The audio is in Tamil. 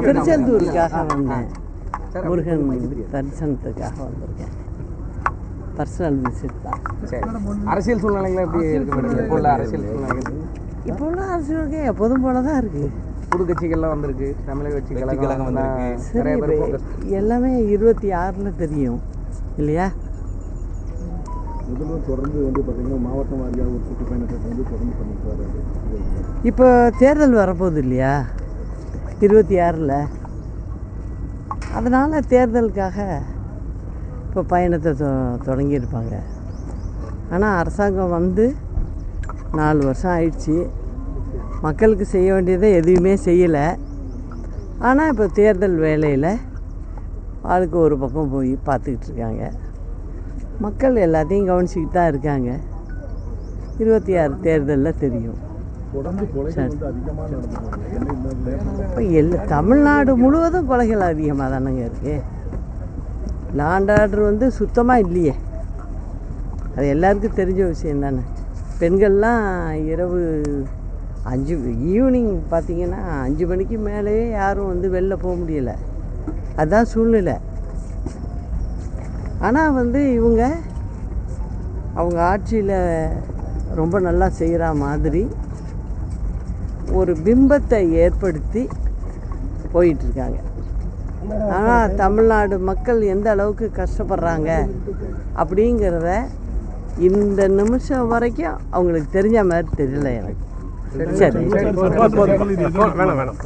திருச்செந்தூருக்காக வந்தேன். முருகன் தரிசனத்துக்காக வந்திருக்கேன். பர்சனல் விசிட் தான். சரி, அரசியல் சூழ்நிலைகள் எப்படி இருக்கு மேடம்? இப்போ உள்ள அரசியல் சூழ்நிலைகள் இப்போ உள்ள அரசியலுக்கு எப்போதும் போல தான் இருக்குது. புது கட்சிகள்லாம் வந்திருக்கு, தமிழக கட்சிகளாக வந்திருக்கு. சரி, எல்லாமே 26 தெரியும் இல்லையா? முதல்வர் தொடர்ந்து வந்து பார்த்தீங்கன்னா மாவட்ட வாரியாக ஒரு சுற்றுப்பயணத்தை வந்து தொடர்ந்து பண்ணிட்டு வர்றாரு. இப்போ தேர்தல் வரப்போகுது இல்லையா 26, அதனால் தேர்தலுக்காக இப்போ பயணத்தை தொடங்கியிருப்பாங்க. ஆனால் அரசாங்கம் வந்து 4 வருஷம் ஆயிடுச்சு, மக்களுக்கு செய்ய வேண்டியதை எதுவுமே செய்யலை. ஆனால் இப்போ தேர்தல் வேலையில் ஆளுக்கு ஒரு பக்கம் போய் பார்த்துக்கிட்டு இருக்காங்க. மக்கள் எல்லாத்தையும் கவனிச்சிக்கிட்டு தான் இருக்காங்க. 26 தேர்தலில் தெரியும். இப்போ தமிழ்நாடு முழுவதும் கொலைகள் அதிகமாக தானேங்க இருக்குது. லாண்ட் ஆர்டர் வந்து சுத்தமாக இல்லையே, அது எல்லாருக்கும் தெரிஞ்ச விஷயம் தானே. பெண்கள்லாம் இரவு ஈவினிங் பார்த்திங்கன்னா 5 மணிக்கு மேலேயே யாரும் வந்து வெளில போக முடியலை. அதுதான் சூழ்நிலை. ஆனால் வந்து அவங்க ஆட்சியில் ரொம்ப நல்லா செய்கிற மாதிரி ஒரு பிம்பத்தை ஏற்படுத்தி போயிட்டுருக்காங்க. ஆனால் தமிழ்நாடு மக்கள் எந்த அளவுக்கு கஷ்டப்படுறாங்க அப்படிங்கிறத இந்த நிமிஷம் வரைக்கும் அவங்களுக்கு தெரிஞ்ச மாதிரி தெரியல எனக்கு. சரி, வேணாம்.